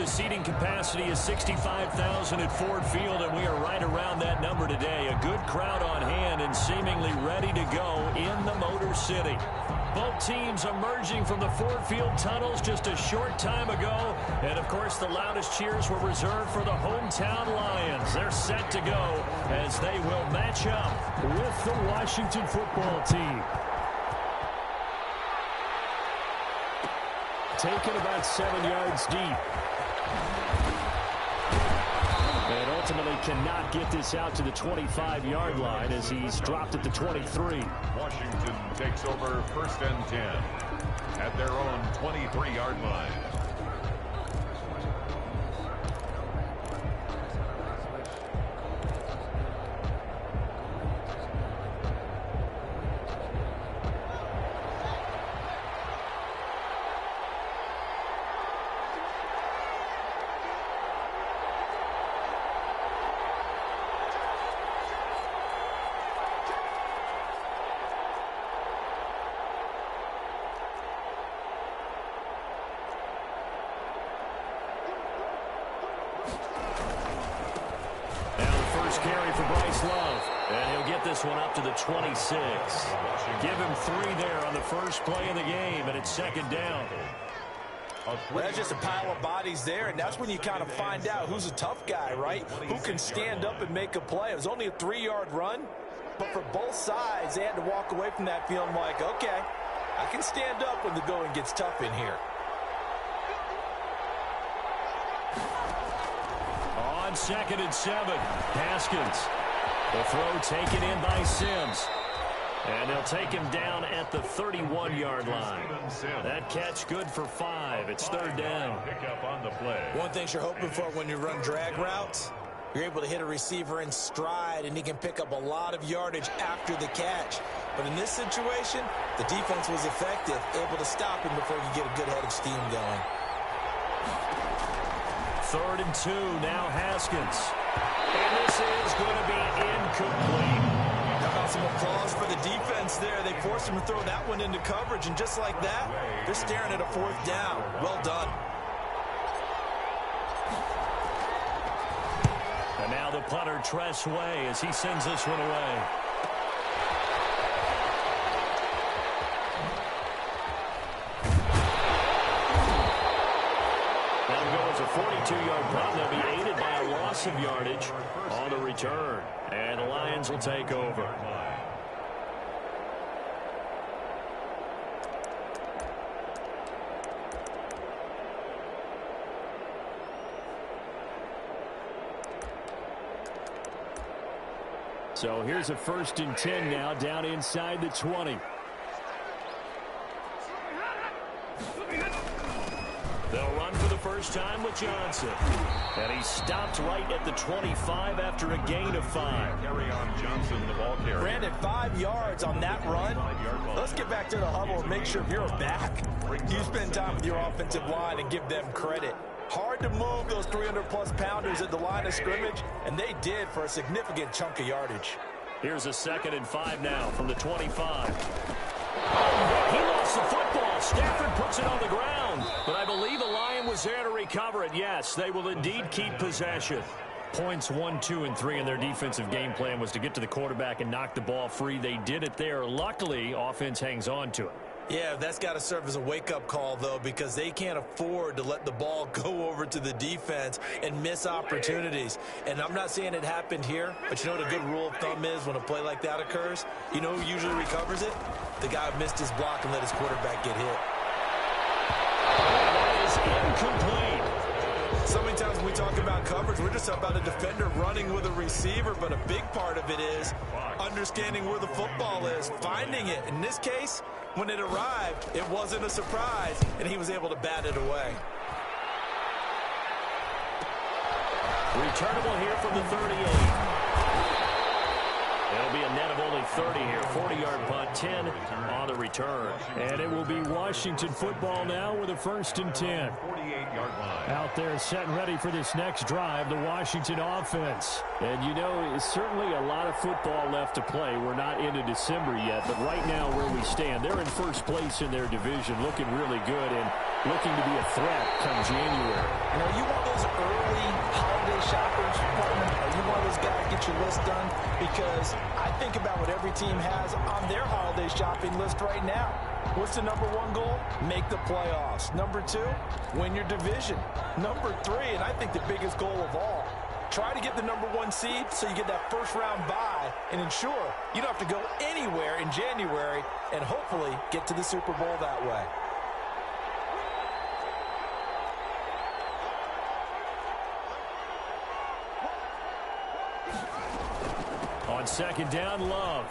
the seating capacity is 65,000 at Ford Field, and we are right around that number today. A good crowd on hand and seemingly ready to go in the Motor City. Both teams emerging from the Ford Field tunnels just a short time ago. And, of course, the loudest cheers were reserved for the hometown Lions. They're set to go as they will match up with the Washington football team. Taken about 7 yards deep. And ultimately cannot get this out to the 25-yard line as he's dropped at the 23. Washington takes over 1st and 10 at their own 23-yard line. Carry for Bryce Love, and he'll get this one up to the 26. Give him 3 there on the first play of the game, and it's 2nd down. Well, that's just a pile of bodies there, and that's when you kind of find out who's a tough guy, right? Who can stand up and make a play. It was only a 3-yard run, but for both sides, they had to walk away from that feeling like, okay, I can stand up when the going gets tough in here. On 2nd and 7, Haskins. The throw taken in by Sims. And they'll take him down at the 31-yard line. That catch good for 5. It's 3rd down. Pick up on the play. One thing you're hoping for when you run drag routes, you're able to hit a receiver in stride, and he can pick up a lot of yardage after the catch. But in this situation, the defense was effective, able to stop him before you get a good head of steam going. 3rd and 2, now Haskins. And this is going to be incomplete. How about some applause for the defense there? They forced him to throw that one into coverage, and just like that, they're staring at a 4th down. Well done. And now the punter, Tress Way, as he sends this one away. That'll go as a 42-yard punt. They'll be aided by a loss of yardage on the return. And the Lions will take over. So here's a 1st and 10 now, down inside the 20. They'll run for the first time with Johnson. And he stopped right at the 25 after a gain of 5. Carry on Johnson, the ball carrier. Brandon, 5 yards on that run. Let's get back to the huddle and make sure if you're a back, you spend time with your offensive line and give them credit. Hard to move those 300-plus pounders at the line of scrimmage, and they did for a significant chunk of yardage. Here's a 2nd and 5 now from the 25. He lost the football. Stafford puts it on the ground. But I believe a Lion was there to recover it. Yes, they will indeed keep possession. Points 1, 2, and 3 in their defensive game plan was to get to the quarterback and knock the ball free. They did it there. Luckily, offense hangs on to it. Yeah, that's got to serve as a wake-up call, though, because they can't afford to let the ball go over to the defense and miss opportunities. And I'm not saying it happened here, but you know what a good rule of thumb is when a play like that occurs? You know who usually recovers it? The guy who missed his block and let his quarterback get hit. That is incomplete. So many times when we talk about coverage, we're just about a defender running with a receiver, but a big part of it is understanding where the football is, finding it. In this case, when it arrived, it wasn't a surprise, and he was able to bat it away. Returnable here from the 38. It'll be a net of only 30 here. 40-yard punt, 10 on the return. And it will be Washington football now with a 1st and 10. 48-yard line. Out there set and ready for this next drive, the Washington offense. And you know, certainly a lot of football left to play. We're not into December yet, but right now where we stand, they're in first place in their division, looking really good. And looking to be a threat come January. You know, you one of those early holiday shoppers, partner? Are you one of those guys get your list done? Because I think about what every team has on their holiday shopping list right now. What's the number one goal? Make the playoffs. Number two, win your division. Number three, and I think the biggest goal of all, try to get the number one seed so you get that first round bye and ensure you don't have to go anywhere in January and hopefully get to the Super Bowl that way. On second down, Love.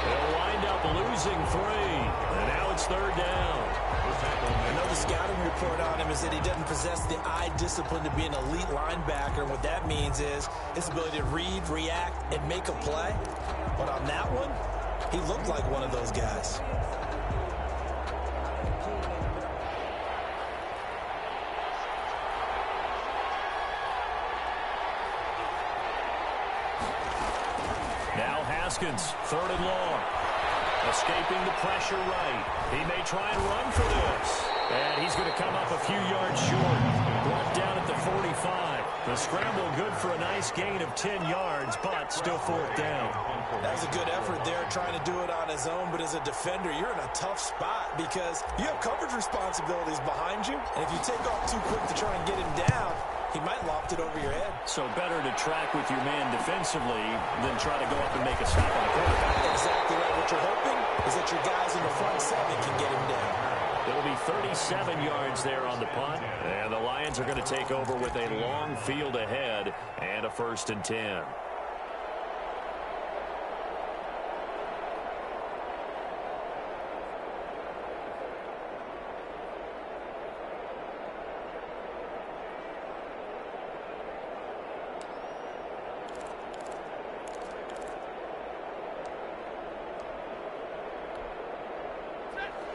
They'll wind up losing 3. And now it's third down. I know the scouting report on him is that he doesn't possess the eye discipline to be an elite linebacker. And what that means is his ability to read, react, and make a play. But on that one, he looked like one of those guys. Now Haskins, third and long. Escaping the pressure right. He may try and run for this. And he's going to come up a few yards short. Brought down at the 45. The scramble good for a nice gain of 10 yards, but still fourth down. That was a good effort there, trying to do it on his own. But as a defender, you're in a tough spot because you have coverage responsibilities behind you. And if you take off too quick to try and get him down, he might loft it over your head. So better to track with your man defensively than try to go up and make a stop on the quarterback. Exactly right. What you're hoping is that your guys in the front 7 can get him down. It'll be 37 yards there on the punt. And the Lions are going to take over with a long field ahead and a 1st and 10.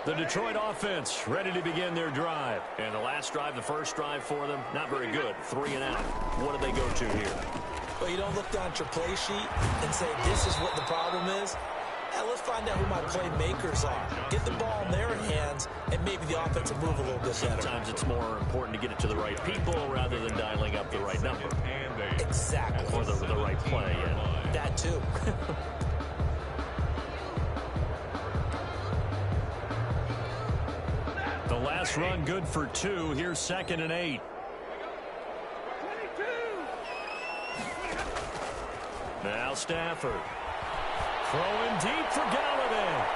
The Detroit offense ready to begin their drive. And the last drive, the first drive for them, not very good. 3 and out. What do they go to here? Well, you don't look down at your play sheet and say, this is what the problem is. Yeah, let's find out who my playmakers are. Get the ball in their hands, and maybe the offense will move a little bit better. Sometimes it's more important to get it to the right people rather than dialing up the right number. Exactly. Or the right play. And that too. the last run good for 2. Here's 2nd and 8. Now Stafford. Throwing deep for Galladay.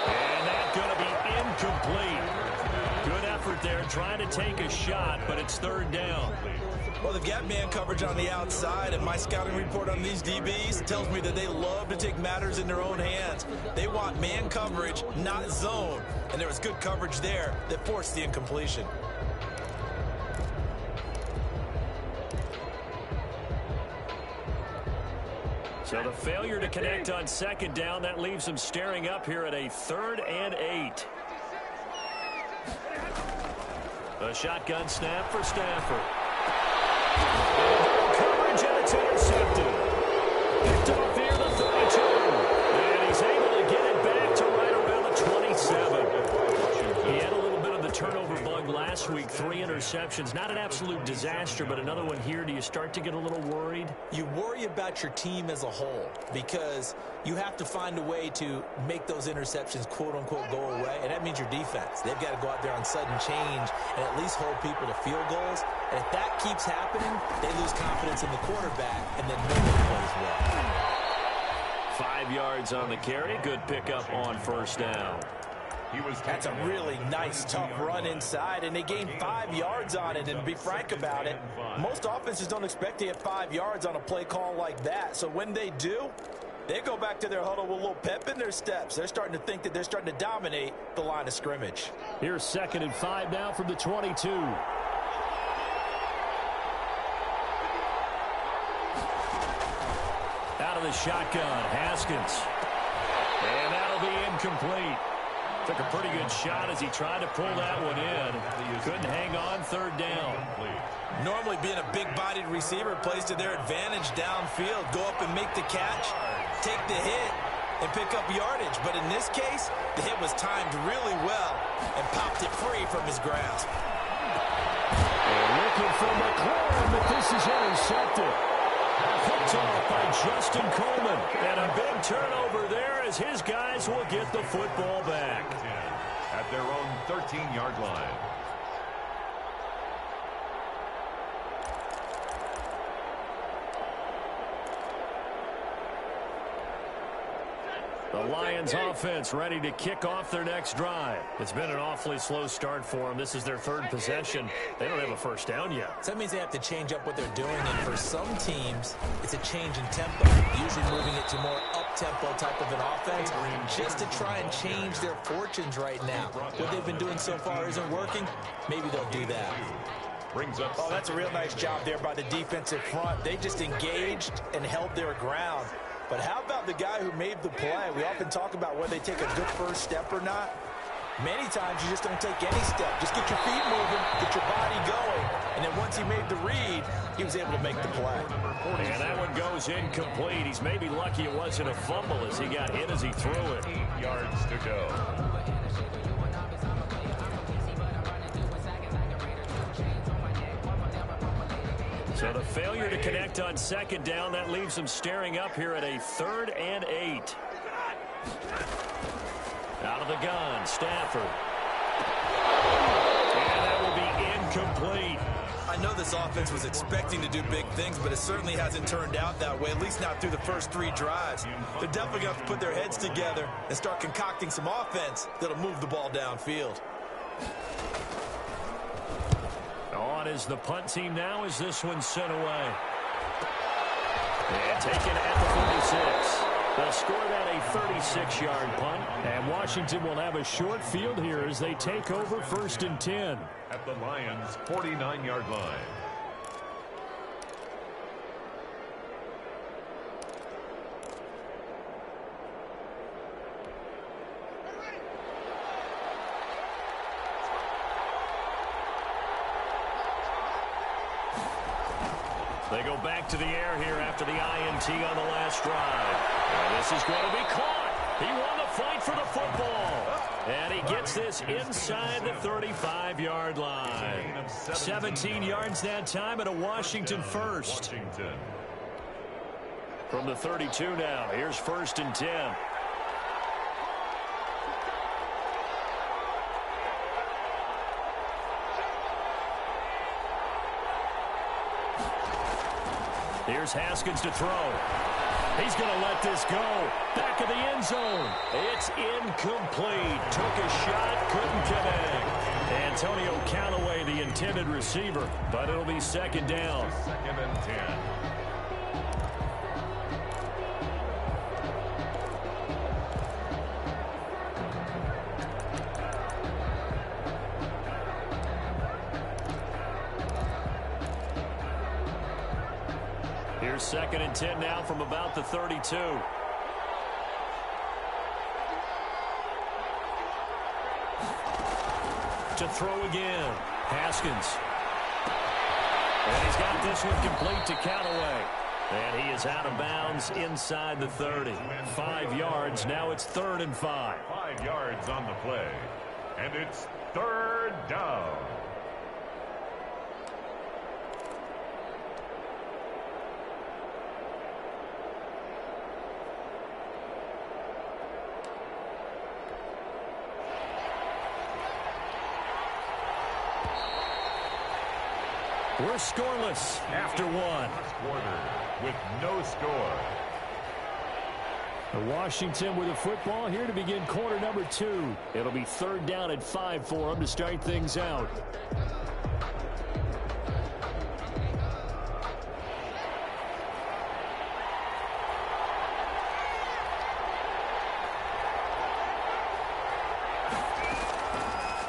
And that's going to be incomplete. Good effort there, trying to take a shot, but it's 3rd down. Well, they've got man coverage on the outside, and my scouting report on these DBs tells me that they love to take matters in their own hands. They want man coverage, not zone. And there was good coverage there that forced the incompletion. So the failure to connect on 2nd down, that leaves them staring up here at a 3rd and 8. A shotgun snap for Stafford. Coverage, and it's intercepted. Picked off here the 32. And he's able to get it back to right around the 27. He had a little bit of the turnover bug last week. 3 interceptions. Not an absolute disaster, but another one here. Do you start to get a little worried? You worry about your team as a whole because you have to find a way to make those interceptions, quote-unquote, go away, and that means your defense. They've got to go out there on sudden change and at least hold people to field goals. And if that keeps happening, they lose confidence in the quarterback, and then nobody plays well. 5 yards on the carry. Good pickup on 1st down. That's a really nice, tough run inside, and they gained 5 yards on it. And to be frank about it, most offenses don't expect to get 5 yards on a play call like that. So when they do, they go back to their huddle with a little pep in their steps. They're starting to think that they're starting to dominate the line of scrimmage. Here's 2nd and 5 now from the 22. Out of the shotgun, Haskins. And that'll be incomplete. Took a pretty good shot as he tried to pull that one in. Couldn't hang on, 3rd down. Normally being a big-bodied receiver plays to their advantage downfield. Go up and make the catch, take the hit, and pick up yardage. But in this case, the hit was timed really well and popped it free from his grasp. And looking for McLaurin, but this is intercepted. Picked off by Justin Coleman. And a big turnover there as his guys will get the football back. At their own 13-yard line. The Lions offense ready to kick off their next drive. It's been an awfully slow start for them. This is their third possession. They don't have a first down yet. So that means they have to change up what they're doing, and for some teams, it's a change in tempo, usually moving it to more up-tempo type of an offense, just to try and change their fortunes right now. What they've been doing so far isn't working. Maybe they'll do that. Oh, that's a real nice job there by the defensive front. They just engaged and held their ground. But how about the guy who made the play? We often talk about whether they take a good first step or not. Many times you just don't take any step. Just get your feet moving, get your body going. And then once he made the read, he was able to make the play. And that one goes incomplete. He's maybe lucky it wasn't a fumble as he got hit as he threw it. 8 yards to go. So the failure to connect on second down, that leaves them staring up here at a 3rd and 8. Out of the gun, Stafford. And that will be incomplete. I know this offense was expecting to do big things, but it certainly hasn't turned out that way, at least not through the first 3 drives. They're definitely going to have to put their heads together and start concocting some offense that'll move the ball downfield. On is the punt team now as this one's sent away. And taken at the 46. They'll score that a 36-yard punt. And Washington will have a short field here as they take over 1st and 10. At the Lions' 49-yard line. They go back to the air here after the INT on the last drive. And this is going to be caught. He won the fight for the football. And he gets this inside the 35-yard line. 17 yards that time and a Washington first. From the 32 now, here's 1st and 10. Here's Haskins to throw. He's going to let this go. Back of the end zone. It's incomplete. Took a shot, couldn't connect. Antonio Callaway, the intended receiver, but it'll be 2nd down. 2nd and 10. Here's 2nd and 10 now from about the 32. To throw again. Haskins. And he's got this one complete to Callaway. And he is out of bounds inside the 30. 5 yards. Now it's 3rd and 5. 5 yards on the play. And it's 3rd down. We're scoreless after one. First quarter with no score. Washington with the football here to begin quarter number 2. It'll be 3rd down and 5 for them to start things out.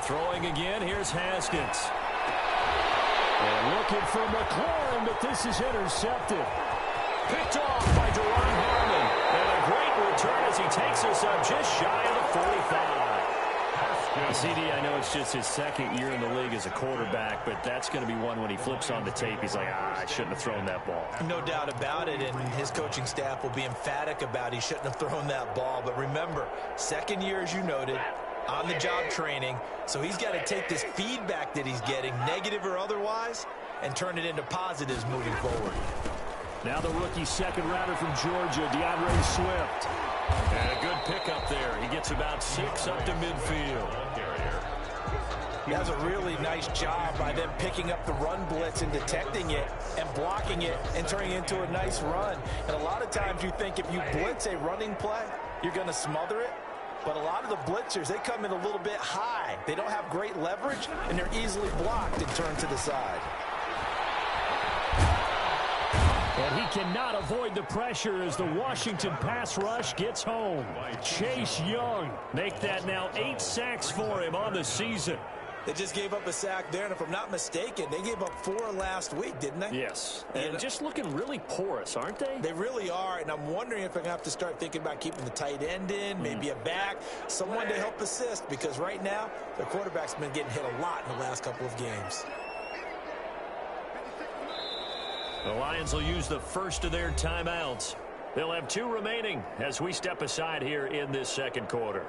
Throwing again, here's Haskins. And looking for McLaurin, but this is intercepted. Picked off by Deron Harmon. And a great return as he takes us up just shy of the 45. CD, I know it's just his second year in the league as a quarterback, but that's going to be one when he flips on the tape. He's like, I shouldn't have thrown that ball. No doubt about it, and his coaching staff will be emphatic about he shouldn't have thrown that ball. But remember, second year, as you noted, on-the-job training, so he's got to take this feedback that he's getting, negative or otherwise, and turn it into positives moving forward. Now the rookie second rounder from Georgia, DeAndre Swift. And a good pickup there. He gets about 6 up to midfield. That's a really nice job by them picking up the run blitz and detecting it and blocking it and turning it into a nice run. And a lot of times you think if you blitz a running play, you're going to smother it. But a lot of the blitzers, they come in a little bit high. They don't have great leverage, and they're easily blocked and turned to the side. And he cannot avoid the pressure as the Washington pass rush gets home. Chase Young make that now 8 sacks for him on the season. They just gave up a sack there, and if I'm not mistaken, they gave up 4 last week, didn't they? Yes, and just looking really porous, aren't they? They really are, and I'm wondering if I'm going to have to start thinking about keeping the tight end in, maybe a back, someone to help assist, because right now, their quarterback's been getting hit a lot in the last couple of games. The Lions will use the first of their timeouts. They'll have 2 remaining as we step aside here in this second quarter.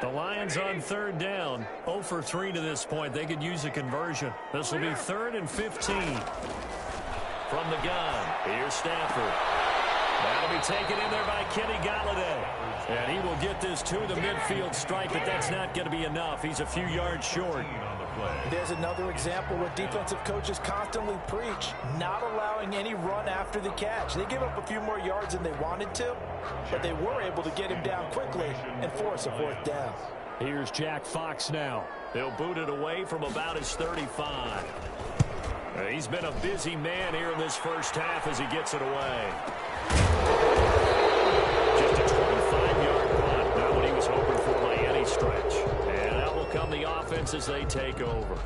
The Lions on third down, 0 for 3 to this point. They could use a conversion. This will be 3rd and 15. From the gun, here's Stafford. That'll be taken in there by Kenny Galladay. And he will get this to the midfield strike, but that's not going to be enough. He's a few yards short. There's another example where defensive coaches constantly preach, not allowing any run after the catch. They gave up a few more yards than they wanted to, but they were able to get him down quickly and force a 4th down. Here's Jack Fox now. He'll boot it away from about his 35. He's been a busy man here in this first half as he gets it away. Just a 25-yard punt, not what he was hoping for by any stretch. And out will come the offense as they take over.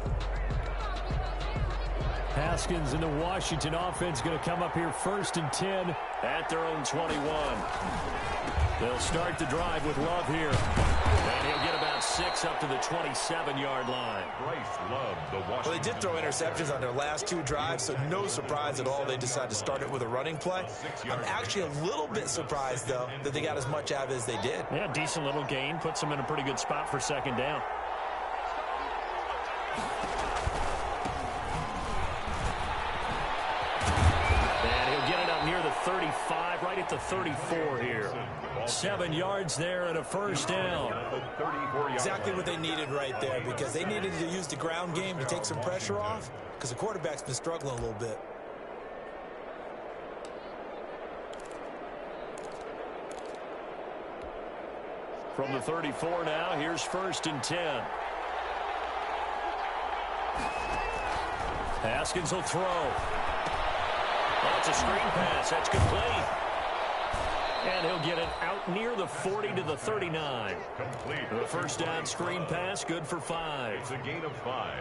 Haskins and the Washington offense going to come up here 1st and 10 at their own 21. They'll start the drive with Love here. And he'll get about 6 up to the 27-yard line. Well, they did throw interceptions on their last 2 drives, so no surprise at all they decided to start it with a running play. I'm actually a little bit surprised, though, that they got as much out of it as they did. Yeah, decent little gain. Puts them in a pretty good spot for 2nd down. And he'll get it up near the 35, right at the 34 here. 7 yards there and a 1st down. Exactly what they needed right there, because they needed to use the ground game to take some pressure off, because the quarterback's been struggling a little bit. From the 34 now, here's 1st and 10. Haskins will throw. Oh, it's a screen pass. That's complete. And he'll get it out near the 40 to the 39. The 1st down screen pass, good for 5. It's a gain of 5.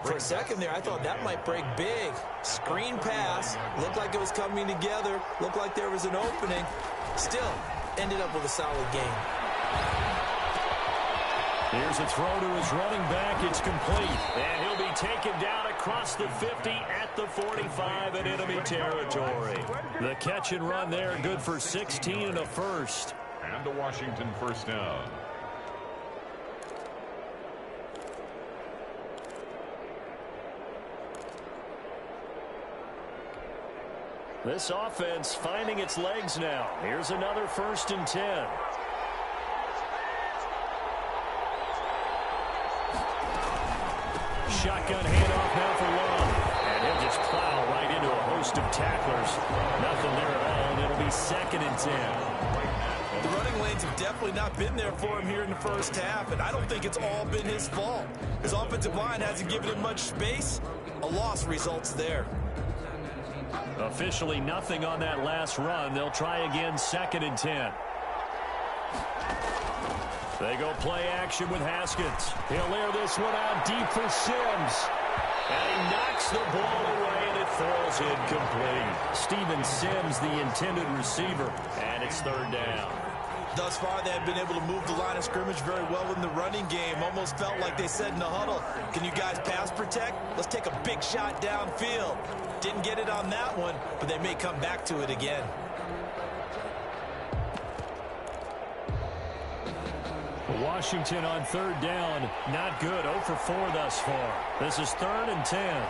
For a second there, I thought that might break big. Screen pass. Looked like it was coming together. Looked like there was an opening. Still, ended up with a solid game. Here's a throw to his running back. It's complete. And he'll be taken down across the 50 at the 45 in enemy territory. The catch and run there, good for 16 and a 1st. And a Washington 1st down. This offense finding its legs now. Here's another 1st and 10. Shotgun handoff now for Love. And he'll just plow right into a host of tacklers. Nothing there at all, and it'll be 2nd and 10. The running lanes have definitely not been there for him here in the first half, and I don't think it's all been his fault. His offensive line hasn't given him much space. A loss results there. Officially nothing on that last run. They'll try again, 2nd and 10. They go play action with Haskins. He'll air this one out deep for Sims. And he knocks the ball away, and it falls incomplete. Steven Sims, the intended receiver, and it's third down. Thus far, they have been able to move the line of scrimmage very well in the running game. Almost felt like they said in the huddle, can you guys pass protect? Let's take a big shot downfield. Didn't get it on that one, but they may come back to it again. Washington on third down. Not good. 0 for 4 thus far. This is 3rd and 10.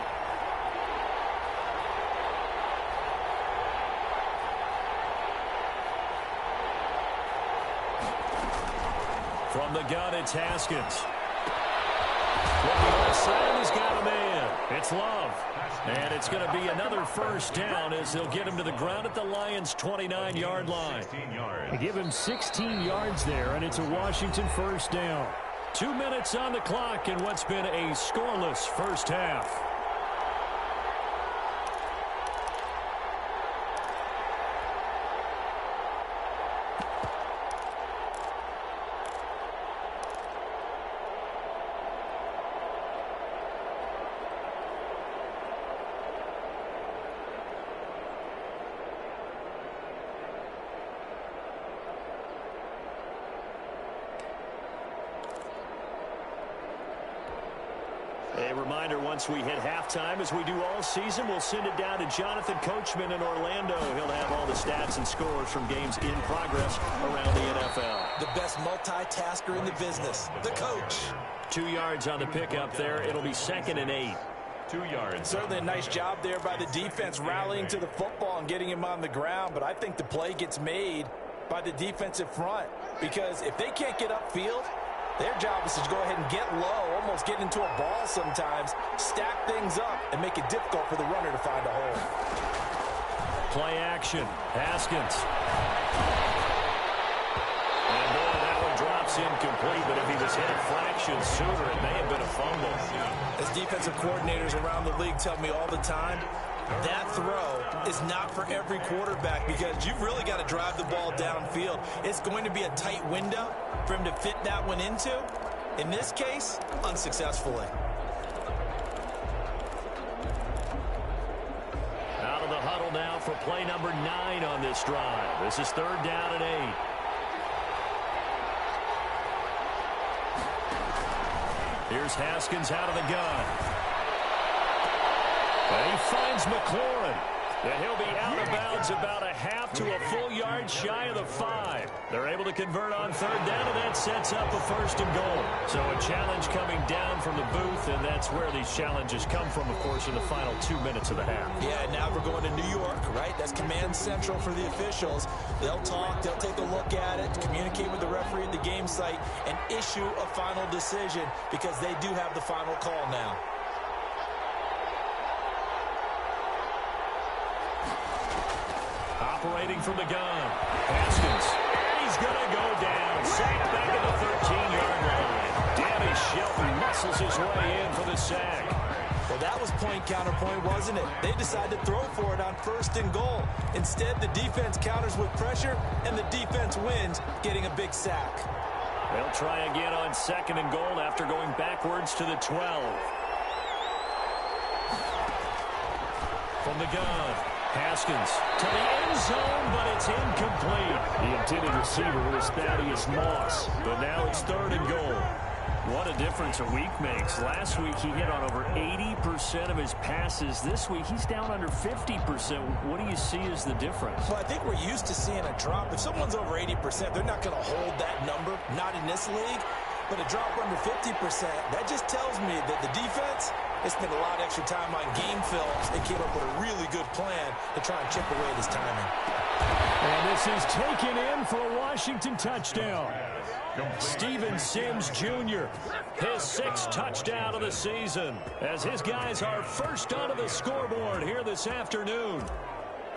From the gun, it's Haskins. From the other side, he's got a man. It's Love. And it's going to be another first down as they'll get him to the ground at the Lions' 29-yard line. They give him 16 yards there, and it's a Washington first down. 2 minutes on the clock in what's been a scoreless first half. A reminder, once we hit halftime, as we do all season, we'll send it down to Jonathan Coachman in Orlando. He'll have all the stats and scores from games in progress around the NFL. The best multitasker in the business, the coach. 2 yards on the pickup there. It'll be 2nd and 8. 2 yards. Certainly a nice job there by the defense rallying to the football and getting him on the ground, but I think the play gets made by the defensive front because if they can't get upfield, their job is to go ahead and get low, almost get into a ball sometimes, stack things up, and make it difficult for the runner to find a hole. Play action. Haskins. And boy, that one drops incomplete, but if he was hit a fraction sooner, it may have been a fumble. As defensive coordinators around the league tell me all the time, that throw is not for every quarterback because you've really got to drive the ball downfield. It's going to be a tight window for him to fit that one into. In this case, unsuccessfully. Out of the huddle now for play number 9 on this drive. This is 3rd down and 8. Here's Haskins out of the gun. And he finds McLaurin. And he'll be out of bounds about a half to a full yard shy of the 5. They're able to convert on 3rd down, and that sets up a 1st and goal. So a challenge coming down from the booth, and that's where these challenges come from, of course, in the final 2 minutes of the half. Yeah, now we're going to New York, right? That's command central for the officials. They'll talk, they'll take a look at it, communicate with the referee at the game site, and issue a final decision because they do have the final call now. Operating from the gun. Haskins. And he's going to go down. Sacked back at the 13-yard line. Danny Shelton muscles his way in for the sack. Well, that was point counterpoint, wasn't it? They decided to throw for it on 1st and goal. Instead, the defense counters with pressure, and the defense wins, getting a big sack. They'll try again on 2nd and goal after going backwards to the 12. From the gun. Haskins to the end zone, but it's incomplete. The intended receiver was Thaddeus Moss, but now it's 3rd and goal. What a difference a week makes. Last week he hit on over 80% of his passes. This week he's down under 50%. What do you see as the difference? Well, I think we're used to seeing a drop. If someone's over 80%, they're not going to hold that number, not in this league. But a drop under 50%, that just tells me that the defense, they spent a lot of extra time on game films and came up with a really good plan to try and chip away at his timing. And this is taken in for a Washington touchdown. Steven Sims Jr., his 6th touchdown of the season, as his guys are first onto the scoreboard here this afternoon.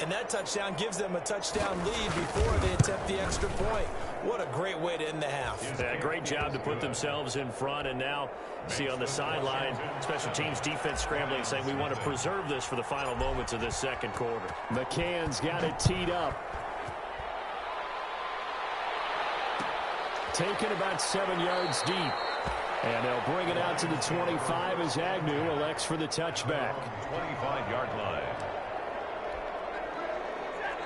And that touchdown gives them a touchdown lead before they attempt the extra point. What a great way to end the half. Yeah, great job to put themselves in front. And now, see on the sideline, special teams defense scrambling, saying we want to preserve this for the final moments of this 2nd quarter. McCann's got it teed up. Taken about 7 yards deep. And they'll bring it out to the 25 as Agnew elects for the touchback. 25-yard line.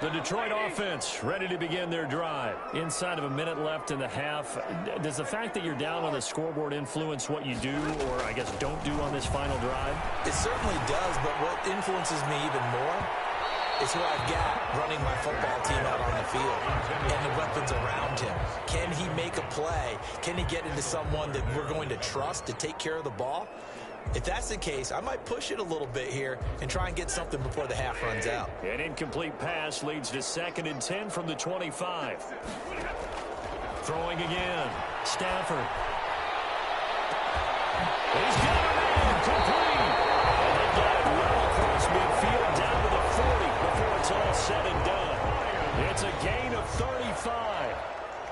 The Detroit offense ready to begin their drive. Inside of a minute left in the half. Does the fact that you're down on the scoreboard influence what you do, or I guess don't do on this final drive? It certainly does, but what influences me even more is who I've got running my football team out on the field and the weapons around him. Can he make a play? Can he get into someone that we're going to trust to take care of the ball? If that's the case, I might push it a little bit here and try and get something before the half runs out. An incomplete pass leads to 2nd and 10 from the 25. Throwing again. Stafford. He's got a man complete. And they got it well across midfield down to the 40 before it's all said and done. It's a gain of 35.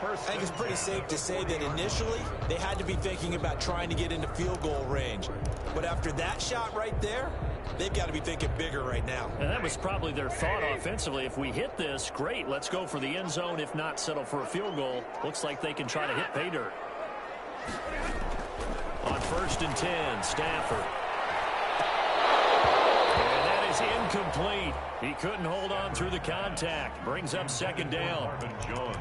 I think it's pretty safe to say that initially they had to be thinking about trying to get into field goal range. But after that shot right there, they've got to be thinking bigger right now. And that was probably their thought offensively. If we hit this, great, let's go for the end zone. If not, settle for a field goal. Looks like they can try to hit pay dirt. On 1st and 10, Stafford. And that is incomplete. He couldn't hold on through the contact. Brings up 2nd down.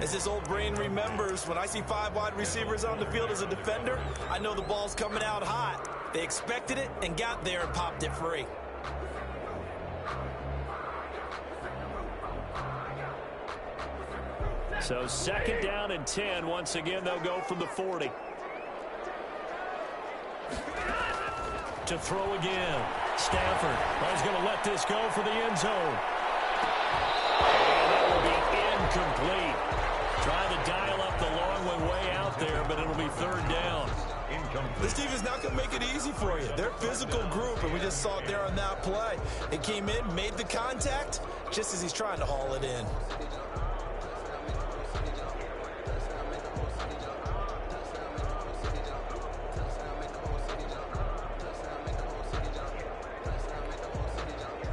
As his old brain remembers, when I see 5 wide receivers on the field as a defender, I know the ball's coming out hot. They expected it and got there and popped it free. So 2nd down and 10. Once again, they'll go from the 40. To throw again. Stafford is going to let this go for the end zone. And that will be incomplete. Trying to dial up the long way out there, but it'll be 3rd down. This team is not going to make it easy for you. They're a physical group, and we just saw it there on that play. They came in, made the contact, just as he's trying to haul it in.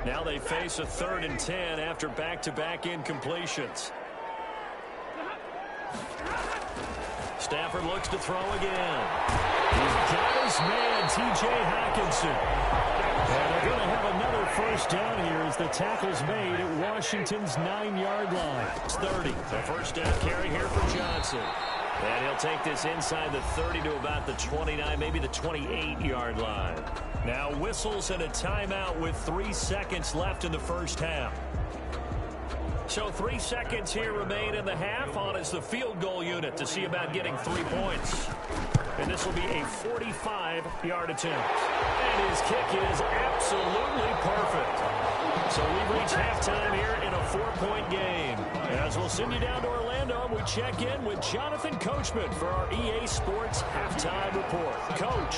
Now they face a 3rd and 10 after back-to-back incompletions. Stafford looks to throw again. He's got his man, T.J. Hockenson. And they're going to have another 1st down here as the tackle's made at Washington's 9-yard line. It's 30. The 1st down carry here for Johnson. And he'll take this inside the 30 to about the 29, maybe the 28-yard line. Now whistles and a timeout with 3 seconds left in the 1st half. So 3 seconds here remain in the half. On is the field goal unit to see about getting 3 points. And this will be a 45-yard attempt. And his kick is absolutely perfect. So we've reached halftime here in a 4-point game. As we'll send you down to Orlando, we check in with Jonathan Coachman for our EA Sports Halftime Report. Coach.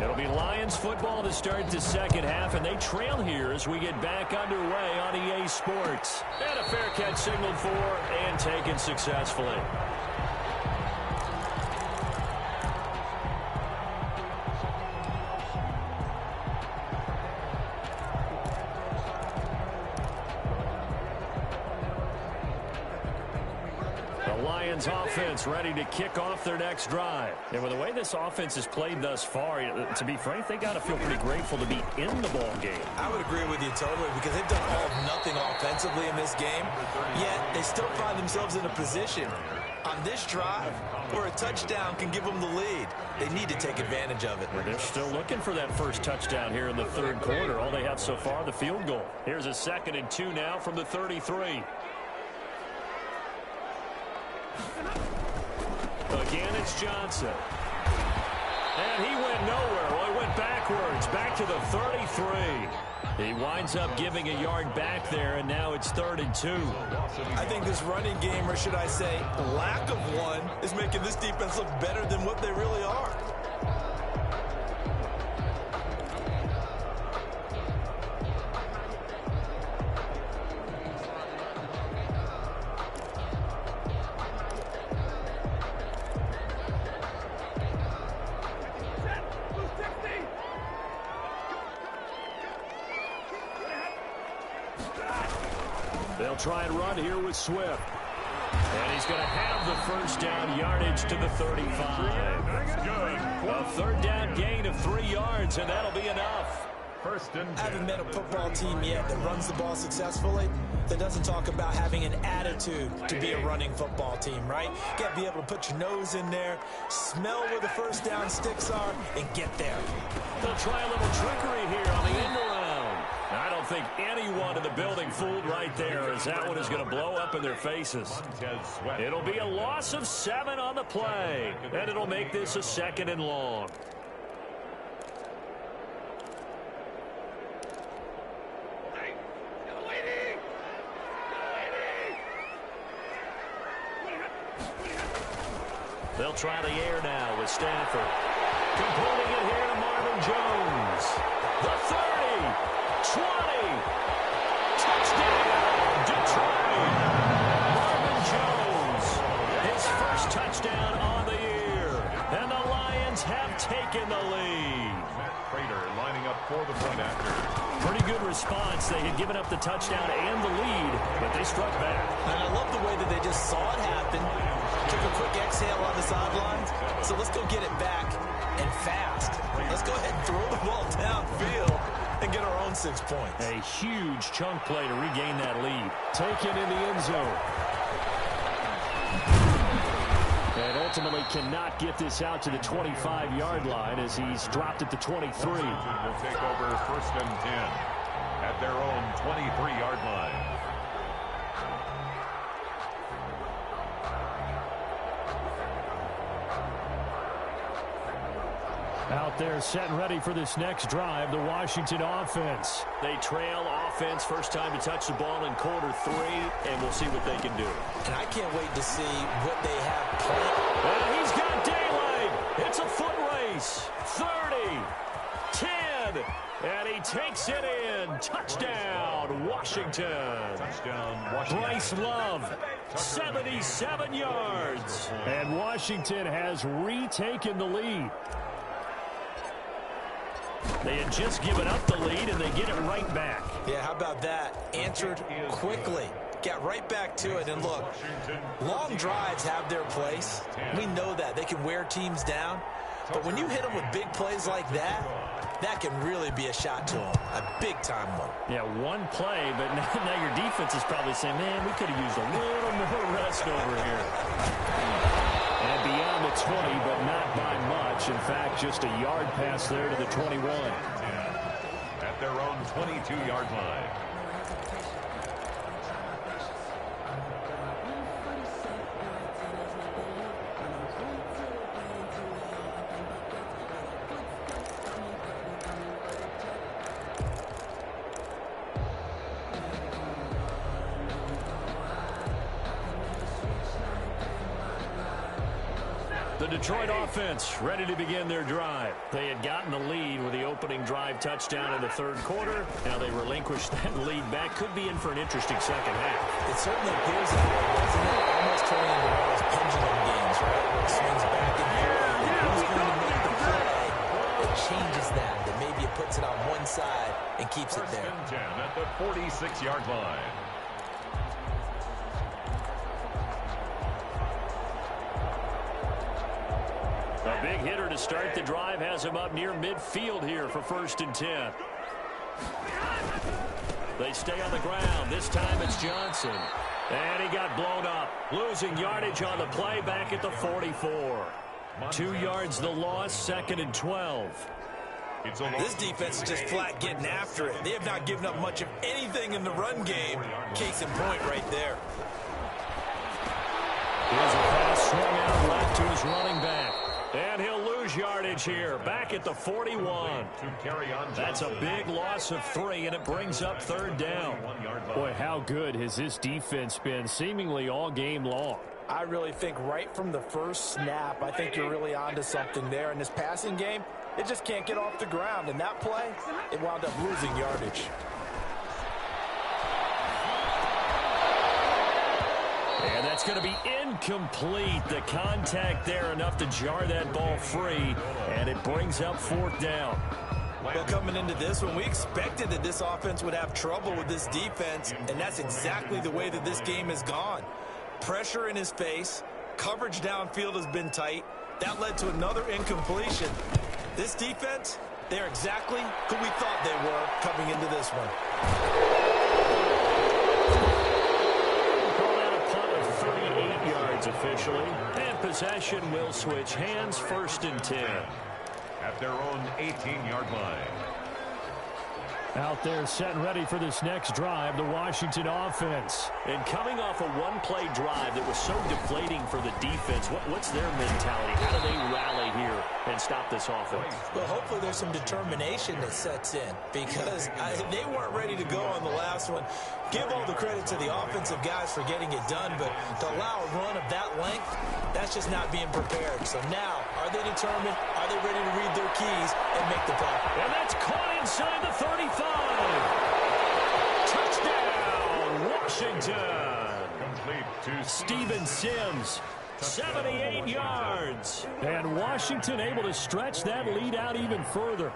It'll be Lions football to start the 2nd half, and they trail here as we get back underway on EA Sports. And a fair catch signaled for and taken successfully. Offense ready to kick off their next drive. And with the way this offense has played thus far, to be frank, they got to feel pretty grateful to be in the ball game. I would agree with you totally, because they've done all of nothing offensively in this game, yet they still find themselves in a position on this drive where a touchdown can give them the lead. They need to take advantage of it. They're still looking for that 1st touchdown here in the 3rd quarter. All they have so far, the field goal. Here's a 2nd and 2 now from the 33. Again, it's Johnson. And he went nowhere. Well, he went backwards, back to the 33. He winds up giving a yard back there, and now it's 3rd and 2. I think this running game, or should I say lack of one, is making this defense look better than what they really are. They'll try and run here with Swift. And he's going to have the first down yardage to the 35. A third down gain of 3 yards, and that'll be enough. First and 10. I haven't met a football team yet that runs the ball successfully that doesn't talk about having an attitude to be a running football team, right? You got to be able to put your nose in there, smell where the first down sticks are, and get there. They'll try a little trickery here on the end around. I don't think anyone in the building fooled right there, as that one is going to blow up in their faces. It'll be a loss of 7 on the play, and it'll make this a 2nd and long. They'll try the air now with Stafford. Completing it here to Marvin Jones. The 30, 20, touchdown, Detroit. Marvin Jones, his first touchdown on the year. And the Lions have taken the lead. Prater lining up for the point after. Pretty good response. They had given up the touchdown and the lead, but they struck back. And I love the way that they just saw it happen, took a quick exhale on the sidelines. So let's go get it back and fast. Let's go ahead and throw the ball downfield and get our own 6 points. A huge chunk play to regain that lead. Taken in the end zone. And ultimately cannot get this out to the 25-yard line as he's dropped at the 23. Washington will take over first and 10 at their own 23-yard line. Out there set and ready for this next drive, the Washington offense. They trail offense, first time to touch the ball in quarter 3, and we'll see what they can do. And I can't wait to see what they have planned. And he's got daylight. It's a foot race. 30, 10, and he takes it in. Touchdown, Washington. Touchdown, Washington. Bryce Love, 77 yards. And Washington has retaken the lead. They had just given up the lead, and they get it right back. Yeah, how about that? Answered quickly. Got right back to it. And look, long drives have their place. We know that. They can wear teams down. But when you hit them with big plays like that, that can really be a shot to them. A big-time one. Yeah, one play, but now your defense is probably saying, man, we could have used a little more rest over here. And beyond the 20, but not by much. In fact, just a yard pass there to the 21. At their own 22-yard line. The Detroit offense ready to begin their drive. They had gotten the lead with the opening drive touchdown in the third quarter. Now they relinquish that lead back. Could be in for an interesting second half. It certainly appears that way, doesn't it? Almost turning into one of those pendulum games, right? Where it swings back and forth. And who's going to make the play that changes that maybe it puts it on one side and keeps it there. First and 10 at the 46-yard line. A big hitter to start the drive has him up near midfield here for first and 10. They stay on the ground. This time it's Johnson. And he got blown up. Losing yardage on the play back at the 44. 2 yards the loss, 2nd and 12. This defense is just flat getting after it. They have not given up much of anything in the run game. Case in point right there. Here's a pass swung out left to his running back. And he'll lose yardage here, back at the 41. That's a big loss of 3, and it brings up third down. Boy, how good has this defense been seemingly all game long? I really think right from the first snap, I think you're really onto something there. In this passing game, it just can't get off the ground. And that play, it wound up losing yardage. And that's going to be incomplete. The contact there enough to jar that ball free, and it brings up fourth down. Well, coming into this one, we expected that this offense would have trouble with this defense, and that's exactly the way that this game has gone. Pressure in his face, coverage downfield has been tight. That led to another incompletion. This defense, they're exactly who we thought they were coming into this one. Call that a punt of 38 yards officially. And possession will switch hands, 1st and 10. At their own 18-yard line. Out there set and ready for this next drive, the Washington offense. And coming off a one-play drive that was so deflating for the defense, what's their mentality? How do they rally here and stop this offense? Well, hopefully there's some determination that sets in because they weren't ready to go on the last one. Give all the credit to the offensive guys for getting it done, but to allow a run of that length, that's just not being prepared. So now, are they determined? Are they ready to read their keys and make the play? And that's caught inside the 35. Touchdown, Washington. Complete to Steven Sims, 78 yards. And Washington able to stretch that lead out even further.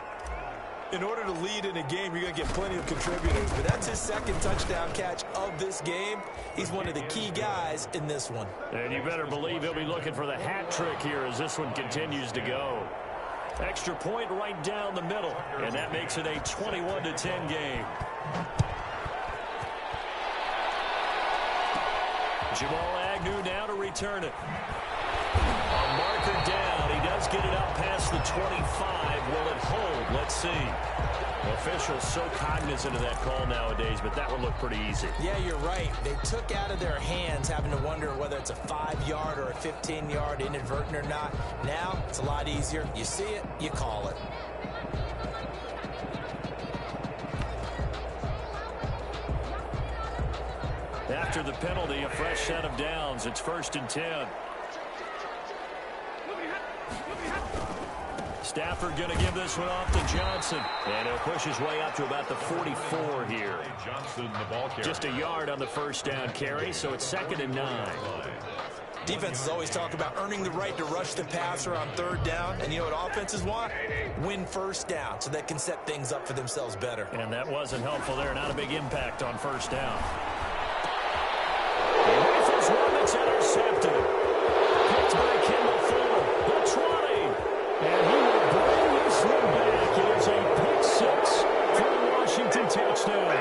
In order to lead in a game, you're going to get plenty of contributors. But that's his 2nd touchdown catch of this game. He's one of the key guys in this one. And you better believe he'll be looking for the hat trick here as this one continues to go. Extra point right down the middle. And that makes it a 21-10 game. Jamal Agnew now to return it. A marker down. He does get it up past the 25. Will it hold? Let's see. Officials so cognizant of that call nowadays, but that one looked pretty easy. Yeah, you're right. They took out of their hands having to wonder whether it's a 5-yard or a 15-yard inadvertent or not. Now, it's a lot easier. You see it, you call it. After the penalty, a fresh set of downs. It's 1st and 10. Stafford going to give this one off to Johnson. And he'll push his way up to about the 44 here. Johnson, the ball carrier. Just a yard on the 1st down carry, so it's 2nd and 9. Defenses always talk about earning the right to rush the passer on 3rd down. And you know what offenses want? Win 1st down so they can set things up for themselves better. And that wasn't helpful there. Not a big impact on 1st down. Rifles one that's intercepted. Picked by Kendall Fuller. The 20. And he will bring this one back. It is a pick 6 for the Washington touchdown.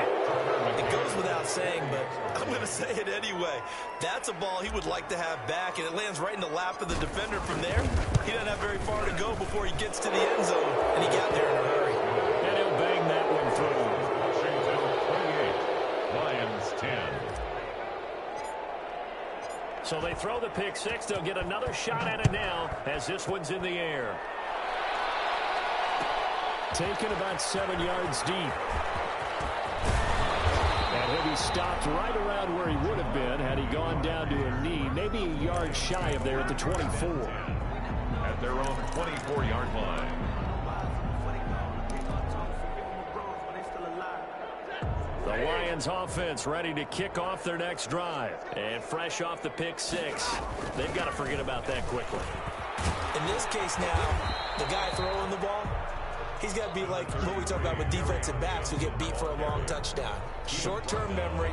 It goes without saying, but I'm going to say it anyway. That's a ball he would like to have back, and it lands right in the lap of the defender from there. He doesn't have very far to go before he gets to the end zone, and he got there in a hurry. And he'll bang that one through. Washington 28, Lions 10. So they throw the pick 6. They'll get another shot at it now as this one's in the air. Taken about 7 yards deep. And he'll be stopped right around where he would have been had he gone down to a knee, maybe a yard shy of there at the 24. At their own 24-yard line. The Lions offense ready to kick off their next drive. And fresh off the pick 6. They've got to forget about that quickly. In this case now, the guy throwing the ball, he's got to be like what we talk about with defensive backs who get beat for a long touchdown. Short-term memory,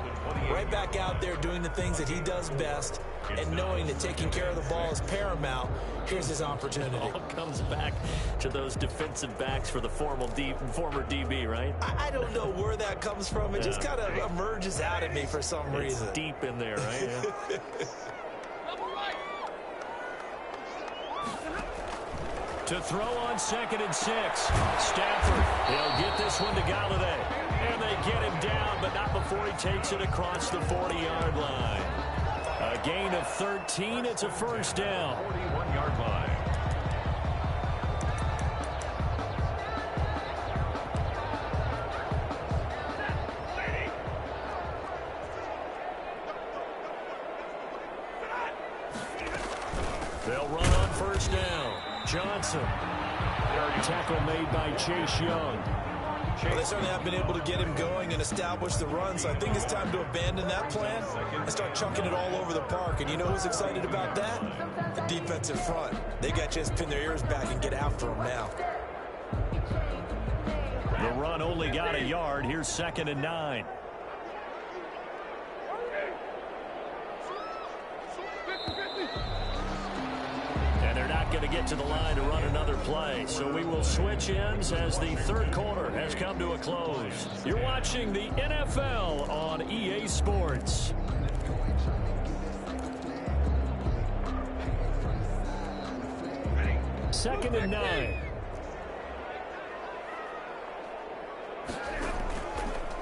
right back out there doing the things that he does best, and knowing that taking care of the ball is paramount. Here's his opportunity. All comes back to those defensive backs for the former DB, right? I don't know where that comes from. It just kind of emerges out at me for some reason. It's deep in there, right? Yeah. To throw on 2nd and 6. Stafford, he'll get this one to Galladay. And they get him down, but not before he takes it across the 40-yard line. A gain of 13. It's a 1st down. 41-yard line. They'll run on 1st down. Johnson. Tackle made by Chase Young. Well, they certainly have been able to get him going and establish the run, so I think it's time to abandon that plan and start chucking it all over the park. And you know who's excited about that? The defensive front. They got to just pin their ears back and get after him now. run only got a yard. Here's 2nd and 9. And they're not going to get to the line to run another play. So we will switch ends as the third quarter has come to a close. You're watching the NFL on EA Sports. Second and 9.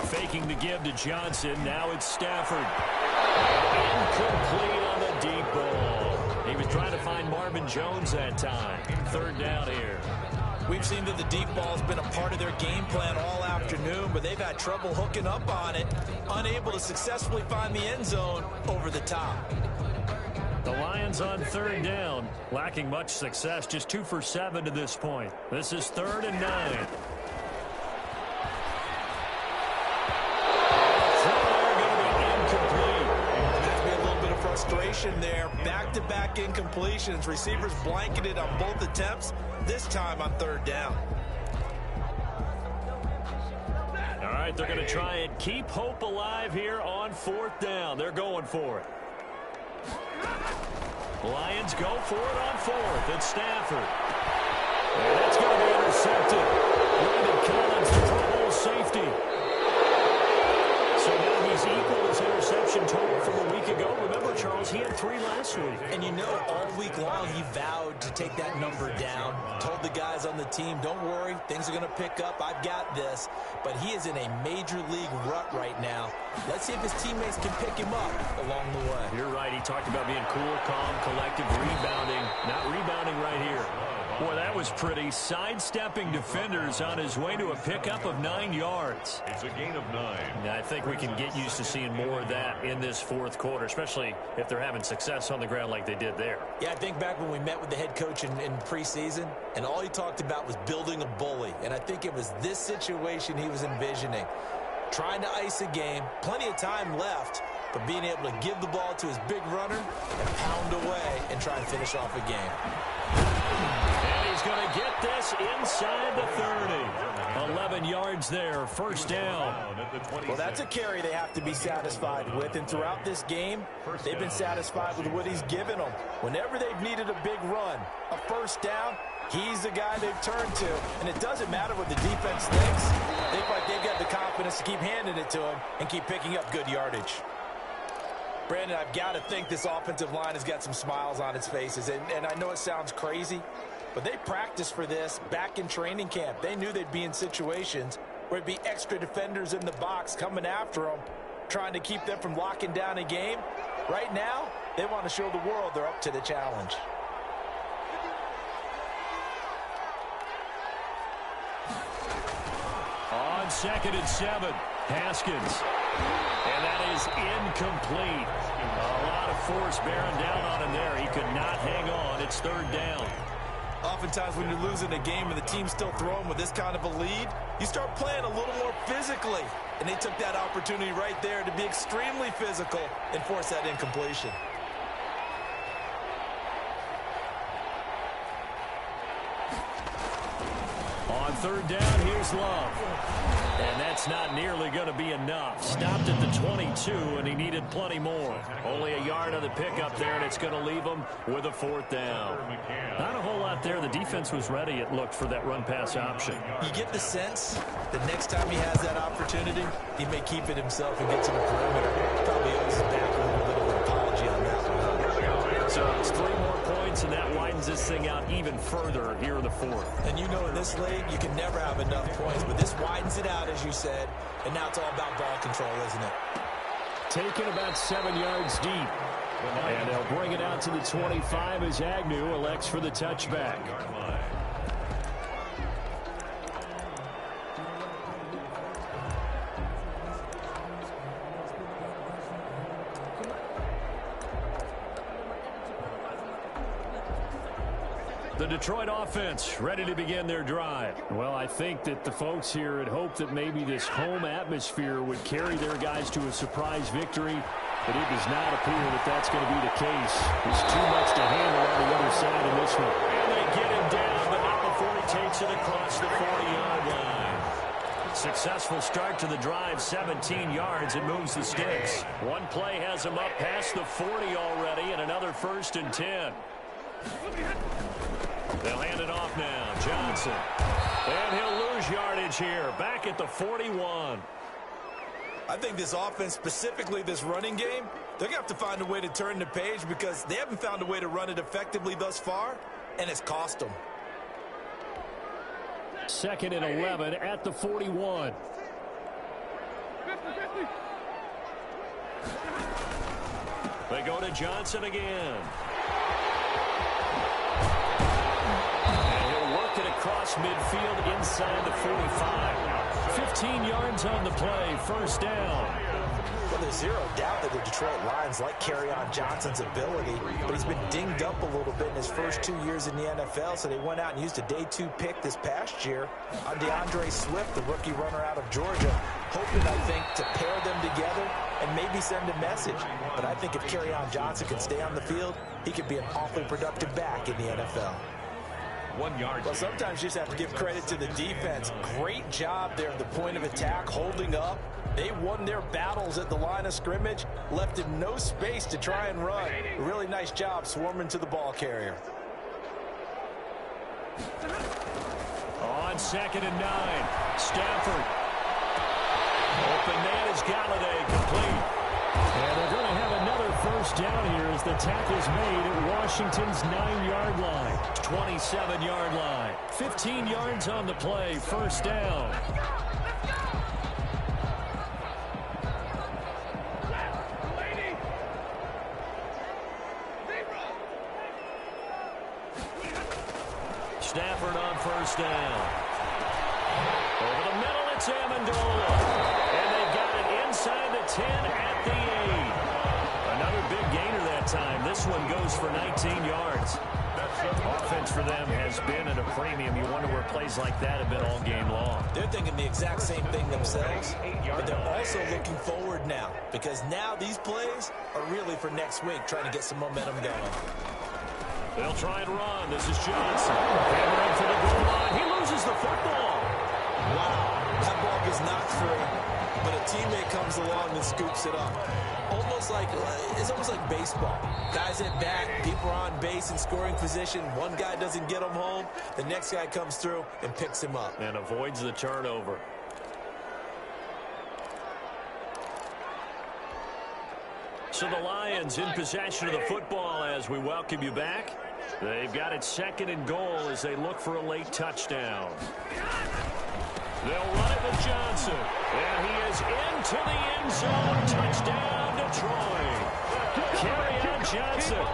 Faking the give to Johnson. Now it's Stafford. Incomplete on the deep ball. He was trying to find Marvin Jones that time. 3rd down here. We've seen that the deep ball's been a part of their game plan all afternoon, but they've had trouble hooking up on it, unable to successfully find the end zone over the top. The Lions on 3rd down, lacking much success, just 2 for 7 to this point. This is 3rd and 9. Frustration there. Back-to-back incompletions. Receivers blanketed on both attempts, this time on 3rd down. All right, they're going to try and keep hope alive here on 4th down. They're going for it. Lions go for it on 4th. It's Stafford. And that's going to be intercepted. Brandon Collins, the Pro Bowl safety. So now he's equal his interception total from a week ago. Remember, Charles, he had 3 last week. And you know, all week long he vowed to take that number down. Told the guys on the team, don't worry, things are going to pick up. I've got this. But he is in a major league rut right now. Let's see if his teammates can pick him up along the way. You're right. He talked about being cool, calm, collective, rebounding. Not rebounding right here. Boy, that was pretty. Sidestepping defenders on his way to a pickup of 9 yards. It's a gain of 9. Now, I think we can get used to seeing more of that in this 4th quarter, especially if they're having success on the ground like they did there. Yeah, I think back when we met with the head coach in preseason, and all he talked about was building a bully. And I think it was this situation he was envisioning. Trying to ice a game, plenty of time left, but being able to give the ball to his big runner and pound away and try and finish off a game. And he's going to get this inside the 30. 11 yards there, 1st down. Well, that's a carry they have to be satisfied with, and throughout this game, they've been satisfied with what he's given them. Whenever they've needed a big run, a 1st down, he's the guy they've turned to, and it doesn't matter what the defense thinks. They look like they've got the confidence to keep handing it to him and keep picking up good yardage. Brandon, I've got to think this offensive line has got some smiles on its faces, and I know it sounds crazy, but they practiced for this back in training camp. They knew they'd be in situations where it'd be extra defenders in the box coming after them, trying to keep them from locking down a game. Right now, they want to show the world they're up to the challenge. On 2nd and 7, Haskins. And that is incomplete. A lot of force bearing down on him there. He could not hang on. It's 3rd down. Oftentimes when you're losing a game and the team's still throwing with this kind of a lead, you start playing a little more physically. And they took that opportunity right there to be extremely physical and force that incompletion. On 3rd down, here's Love. And that's not nearly going to be enough. Stopped at the 22, and he needed plenty more. Only a yard on the pickup there, and it's going to leave him with a 4th down. Not a whole lot there. The defense was ready, it looked, for that run-pass option. You get the sense that next time he has that opportunity, he may keep it himself and get to the perimeter. Probably owes his back a little bit of an apology on that one. So it's 3 more points, and that widens this thing out even further here in the 4th. And you know in this league, you can never have enough points, but this widens it out, as you said, and now it's all about ball control, isn't it? Taken about 7 yards deep. And they'll bring it out to the 25 as Agnew elects for the touchback. The Detroit offense ready to begin their drive. Well, I think that the folks here had hoped that maybe this home atmosphere would carry their guys to a surprise victory, but it does not appear that that's going to be the case. There's too much to handle on the other side in this one. And they get him down, but not before he takes it across the 40-yard line. Successful start to the drive, 17 yards, and moves the sticks. One play has him up past the 40 already, and another 1st and 10. They'll hand it off now. Johnson. And he'll lose yardage here, back at the 41. I think this offense, specifically this running game, they're going to have to find a way to turn the page because they haven't found a way to run it effectively thus far, and it's cost them. 2nd and 11 at the 41. They go to Johnson again. And he'll work it across midfield inside the 45. 15 yards on the play, 1st down. Well, there's zero doubt that the Detroit Lions like Kerryon Johnson's ability, but he's been dinged up a little bit in his first 2 years in the NFL, so they went out and used a day 2 pick this past year on DeAndre Swift, the rookie runner out of Georgia, hoping, I think, to pair them together and maybe send a message. But I think if Kerryon Johnson can stay on the field, he could be an awfully productive back in the NFL. 1 yard. Well, sometimes you just have to give credit to the defense. Great job there at the point of attack, holding up. They won their battles at the line of scrimmage, left him no space to try and run. A really nice job swarming to the ball carrier. On 2nd and 9, Stafford. Open man is Galladay, complete. And they're going to have another 1st down here as the tackle's made at Washington's 9-yard line. 27-yard line. 15 yards on the play, 1st down. Stafford on 1st down. Over the middle, it's Amendola. And they've got it inside the 10 at the 8. Another big gainer that time. This one goes for 19 yards. Offense for them has been at a premium. You wonder where plays like that have been all game long. They're thinking the exact same thing themselves, but they're also looking forward now because now these plays are really for next week, trying to get some momentum going. They'll try and run. This is Johnson. Hammering for the goal line. He loses the football. Wow, that ball gets knocked free, but a teammate comes along and scoops it up. It's almost like baseball. Guys at bat, people are on base in scoring position. One guy doesn't get him home. The next guy comes through and picks him up. And avoids the turnover. So the Lions in possession of the football as we welcome you back. They've got it 2nd and goal as they look for a late touchdown. They'll run it with Johnson. And he is into the end zone. Touchdown, Detroit. Kerryon Johnson,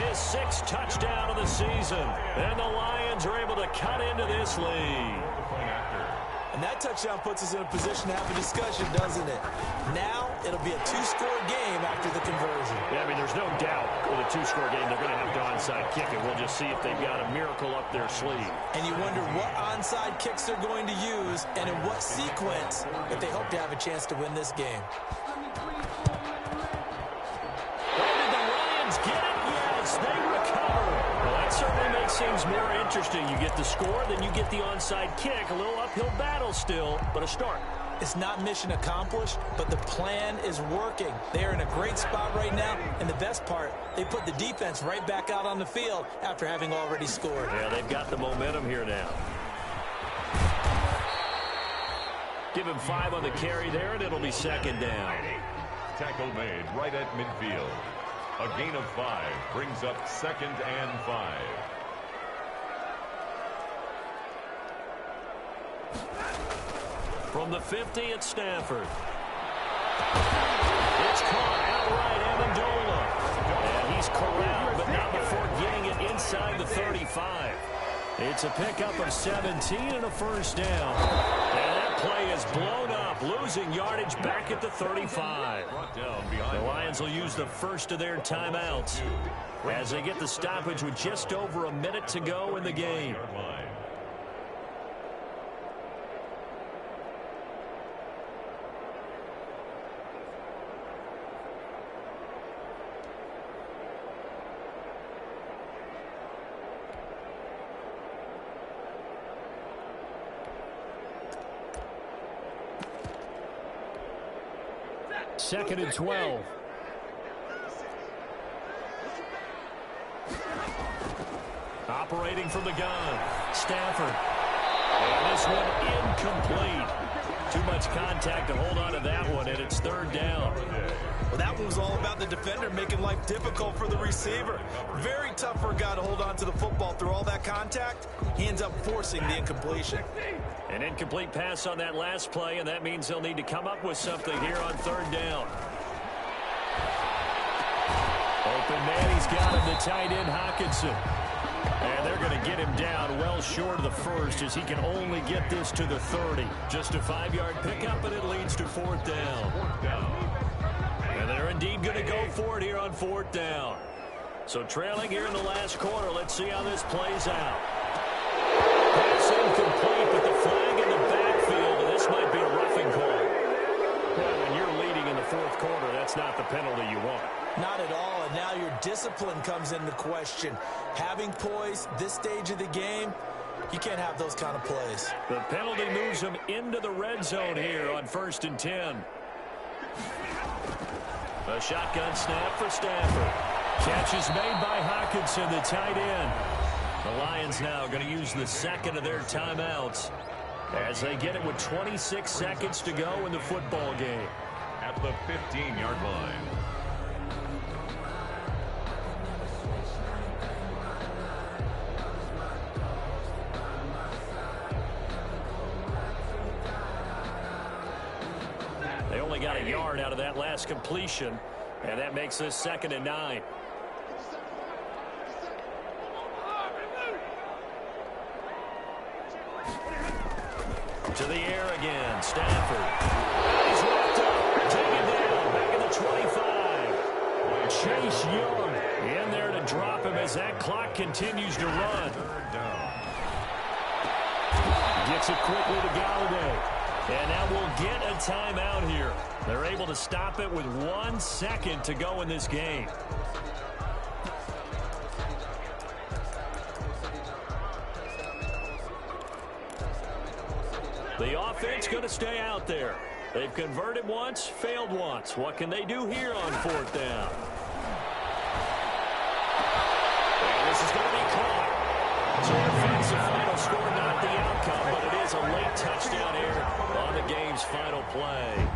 his 6th touchdown of the season. And the Lions are able to cut into this lead. And that touchdown puts us in a position to have a discussion, doesn't it? Now, it'll be a 2-score game after the conversion. Yeah, I mean, there's no doubt with a 2-score game, they're going to have to onside kick it. We'll just see if they've got a miracle up their sleeve. And you wonder what onside kicks they're going to use and in what sequence if they hope to have a chance to win this game. Did the Lions get it? Yes, they recover. Well, that certainly makes things more interesting. You get the score, then you get the onside kick. A little uphill battle still, but a start. It's not mission accomplished, but the plan is working. They're in a great spot right now, and the best part, they put the defense right back out on the field after having already scored. Yeah, they've got the momentum here now. Give him 5 on the carry there, and it'll be 2nd down. Tackle made right at midfield. A gain of 5 brings up 2nd and 5. From the 50, it's Stafford. It's caught outright, Amendola. And he's corralled, but not before getting it inside the 35. It's a pickup of 17 and a 1st down. And that play is blown up, losing yardage back at the 35. The Lions will use the first of their timeouts as they get the stoppage with just over a minute to go in the game. 2nd and 12. Operating from the gun, Stafford. And this one incomplete. Too much contact to hold on to that one, and it's 3rd down. Well, that one was all about the defender making life difficult for the receiver. Very tough for a guy to hold on to the football through all that contact. He ends up forcing the incompletion. An incomplete pass on that last play, and that means they'll need to come up with something here on 3rd down. Open man, he's got him, the tight end, Hockenson. And they're going to get him down well short of the first as he can only get this to the 30. Just a 5-yard pickup, and it leads to 4th down. And they're indeed going to go for it here on 4th down. So trailing here in the last quarter, let's see how this plays out. Pass incomplete, but the flag in the backfield, and this might be a roughing call. Well, when you're leading in the 4th quarter, that's not the penalty you want. Not at all, and now your discipline comes into question. Having poise this stage of the game, you can't have those kind of plays. The penalty moves them into the red zone here on 1st and 10. A shotgun snap for Stafford. Catch is made by Hockenson, the tight end. The Lions now going to use the 2nd of their timeouts as they get it with 26 seconds to go in the football game. At the 15-yard line. They only got a yard out of that last completion, and that makes this 2nd and 9. To the air again, Stafford. He's wrapped up, taken down, back at the 25. Chase Young in there to drop him as that clock continues to run. Gets it quickly to Galladay. And now we'll get a timeout here. They're able to stop it with 1 second to go in this game. The offense going to stay out there. They've converted once, failed once. What can they do here on 4th down? And this is going to be caught. So the final score, not the outcome, but it is a late touchdown error on the game's final play.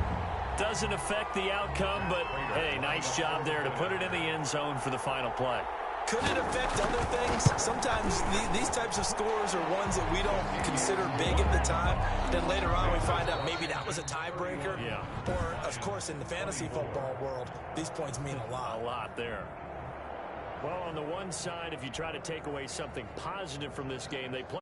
Doesn't affect the outcome, but, hey, nice job there to put it in the end zone for the final play. Could it affect other things? Sometimes these types of scores are ones that we don't consider big at the time. Then later on we find out maybe that was a tiebreaker. Yeah. Or, of course, in the fantasy football world, these points mean a lot. A lot there. Well, on the one side, if you try to take away something positive from this game, they play